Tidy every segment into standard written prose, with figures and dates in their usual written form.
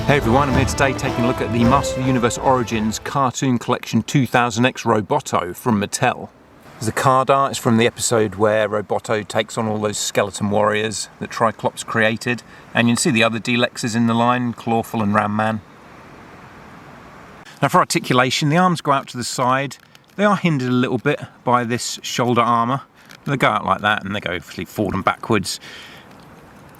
Hey everyone, I'm here today taking a look at the Master of the Universe Origins cartoon collection 200X Roboto from Mattel. There's a card art. It's from the episode where Roboto takes on all those skeleton warriors that Triclops created, and you can see the other Deluxes in the line, Clawful and Ram Man. Now for articulation, the arms go out to the side. They are hindered a little bit by this shoulder armour. They go out like that and they go forward and backwards.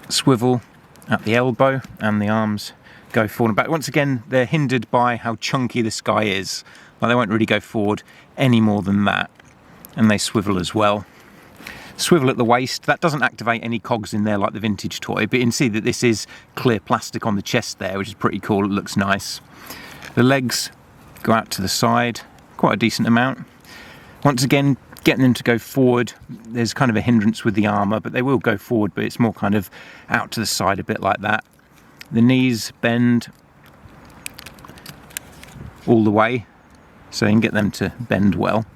Swivel at the elbow and the arms go forward and back. Once again, they're hindered by how chunky this guy is. Like, they won't really go forward any more than that. And they swivel as well. Swivel at the waist. That doesn't activate any cogs in there like the vintage toy, but you can see that this is clear plastic on the chest there, which is pretty cool. It looks nice. The legs go out to the side, quite a decent amount. Once again, getting them to go forward, there's kind of a hindrance with the armour, but they will go forward, but it's more kind of out to the side a bit like that. The knees bend all the way, so you can get them to bend well.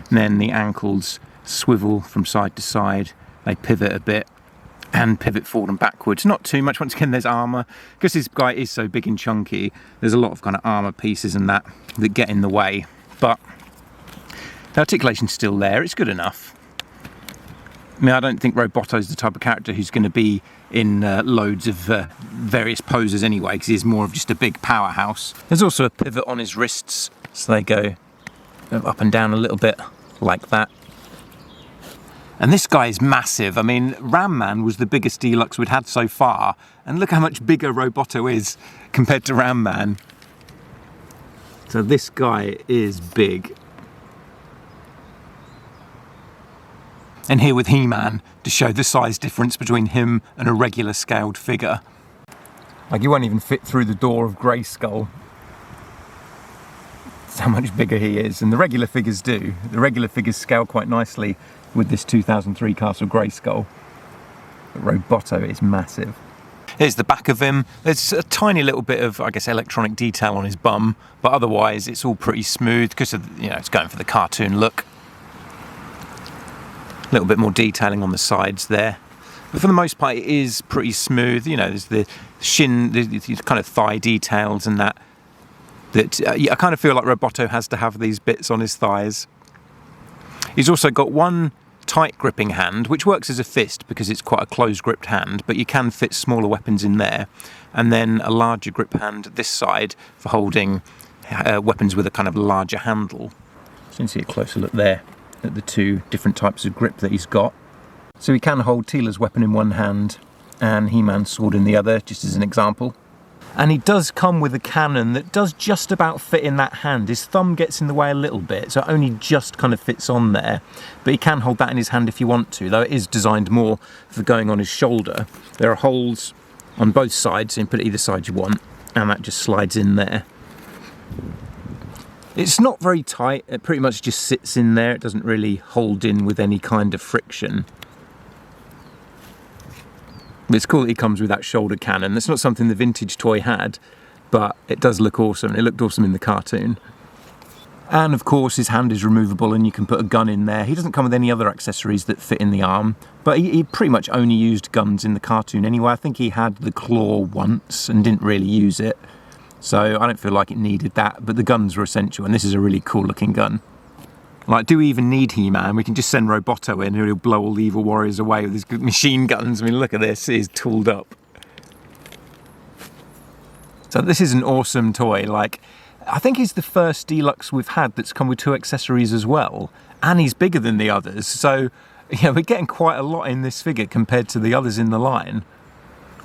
And then the ankles swivel from side to side, they pivot a bit and pivot forward and backwards. Not too much. Once again, there's armour. Because this guy is so big and chunky, there's a lot of kind of armour pieces and that get in the way. But the articulation's still there, it's good enough. I mean, I don't think Roboto's the type of character who's going to be in loads of various poses anyway, because he's more of just a big powerhouse. There's also a pivot on his wrists, so they go up and down a little bit like that. And this guy is massive. I mean, Ram Man was the biggest Deluxe we'd had so far, and look how much bigger Roboto is compared to Ram Man. So this guy is big. And here with He-Man to show the size difference between him and a regular scaled figure. Like, you won't even fit through the door of Grayskull. That's how much bigger he is, and the regular figures do. The regular figures scale quite nicely with this 2003 Castle Grayskull. But Roboto is massive. Here's the back of him. There's a tiny little bit of, I guess, electronic detail on his bum, but otherwise it's all pretty smooth because of, you know, it's going for the cartoon look. A little bit more detailing on the sides there, but for the most part it is pretty smooth. You know, there's the shin, the kind of thigh details and that I kind of feel like Roboto has to have these bits on his thighs. He's also got one tight gripping hand, which works as a fist because it's quite a close gripped hand, but you can fit smaller weapons in there, and then a larger grip hand this side for holding weapons with a kind of larger handle. So you can see a closer look there at the two different types of grip that he's got. So he can hold Teela's weapon in one hand and He-Man's sword in the other, just as an example. And he does come with a cannon that does just about fit in that hand. His thumb gets in the way a little bit, so it only just kind of fits on there. But he can hold that in his hand if you want to, though it is designed more for going on his shoulder. There are holes on both sides, so you can put it either side you want, and that just slides in there. It's not very tight, it pretty much just sits in there, it doesn't really hold in with any kind of friction. But it's cool that he comes with that shoulder cannon. That's not something the vintage toy had, but it does look awesome. It looked awesome in the cartoon. And of course his hand is removable and you can put a gun in there. He doesn't come with any other accessories that fit in the arm, but he pretty much only used guns in the cartoon anyway. I think he had the claw once and didn't really use it. So I don't feel like it needed that, but the guns were essential, and this is a really cool looking gun. Like, do we even need He-Man? We can just send Roboto in and he'll blow all the evil warriors away with his good machine guns. I mean, look at this, he's tooled up. So this is an awesome toy. Like, I think he's the first Deluxe we've had that's come with two accessories as well, and he's bigger than the others. So, yeah, we're getting quite a lot in this figure compared to the others in the line.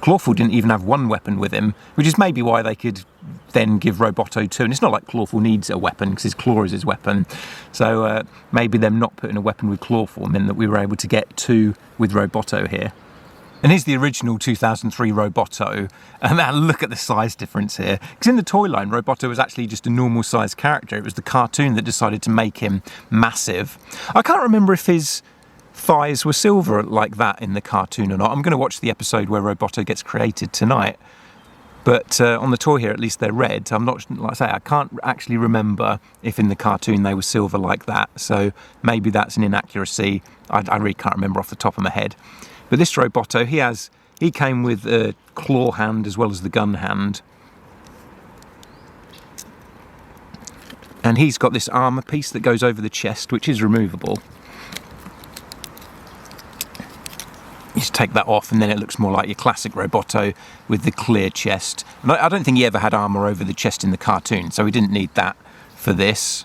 Clawful didn't even have one weapon with him, which is maybe why they could then give Roboto two. And it's not like Clawful needs a weapon, because his claw is his weapon. So maybe them not putting a weapon with Clawful meant that we were able to get two with Roboto here. And here's the original 2003 Roboto. And man, look at the size difference here. Because in the toy line, Roboto was actually just a normal size character. It was the cartoon that decided to make him massive. I can't remember if his thighs were silver like that in the cartoon or not. I'm going to watch the episode where Roboto gets created tonight, but on the toy here at least they're red. I'm not, like I say, I can't actually remember if in the cartoon they were silver like that, so maybe that's an inaccuracy. I really can't remember off the top of my head. But this Roboto, he came with a claw hand as well as the gun hand, And he's got this armour piece that goes over the chest, which is removable. You just take that off and then it looks more like your classic Roboto with the clear chest. And I don't think he ever had armour over the chest in the cartoon, so we didn't need that for this.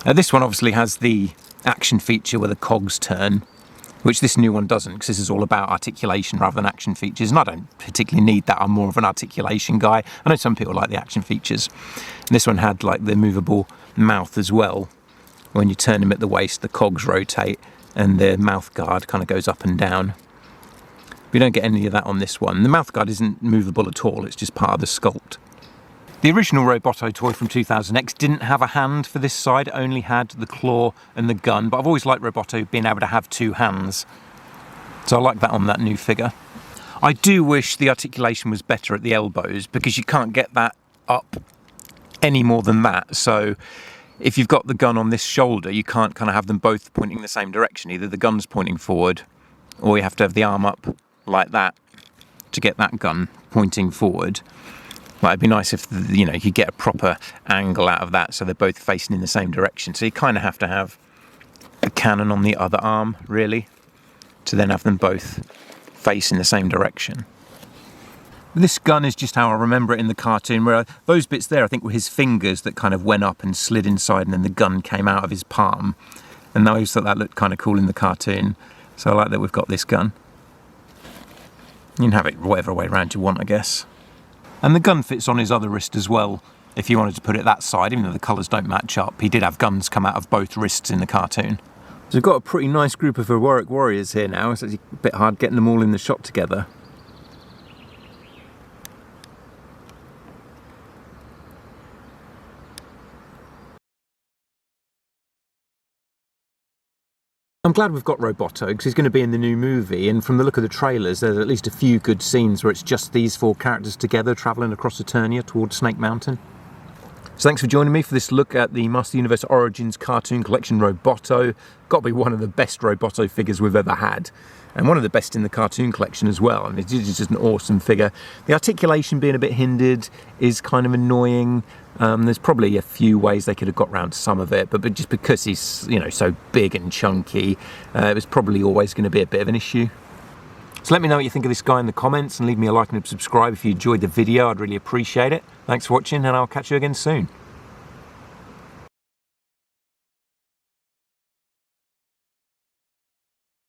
This one obviously has the action feature where the cogs turn, which this new one doesn't, because this is all about articulation rather than action features, and I don't particularly need that. I'm more of an articulation guy. I know some people like the action features. And this one had like the movable mouth as well. When you turn him at the waist, the cogs rotate and the mouth guard kind of goes up and down. We don't get any of that on this one. The mouth guard isn't movable at all, it's just part of the sculpt. The original Roboto toy from 200X didn't have a hand for this side, it only had the claw and the gun, but I've always liked Roboto being able to have two hands. So I like that on that new figure. I do wish the articulation was better at the elbows, because you can't get that up any more than that. So if you've got the gun on this shoulder, you can't kind of have them both pointing in the same direction. Either the gun's pointing forward, or you have to have the arm up like that to get that gun pointing forward. Like, it'd be nice if, you know, you could get a proper angle out of that so they're both facing in the same direction. So you kind of have to have the cannon on the other arm, really, to then have them both face in the same direction. This gun is just how I remember it in the cartoon, where those bits there I think were his fingers that kind of went up and slid inside, and then the gun came out of his palm. And I always thought that looked kind of cool in the cartoon. So I like that we've got this gun. You can have it whatever way around you want, I guess. And the gun fits on his other wrist as well, if you wanted to put it that side, even though the colours don't match up. He did have guns come out of both wrists in the cartoon. So we've got a pretty nice group of heroic warriors here now. It's actually a bit hard getting them all in the shot together. I'm glad we've got Roboto, because he's going to be in the new movie, and from the look of the trailers there's at least a few good scenes where it's just these four characters together travelling across Eternia towards Snake Mountain. So thanks for joining me for this look at the Master Universe Origins cartoon collection Roboto. Got to be one of the best Roboto figures we've ever had, and one of the best in the cartoon collection as well. I mean, it's just an awesome figure. The articulation being a bit hindered is kind of annoying. There's probably a few ways they could have got around some of it, but just because he's, you know, so big and chunky, it was probably always going to be a bit of an issue. So let me know what you think of this guy in the comments, and leave me a like and a subscribe if you enjoyed the video. I'd really appreciate it. Thanks for watching, and I'll catch you again soon.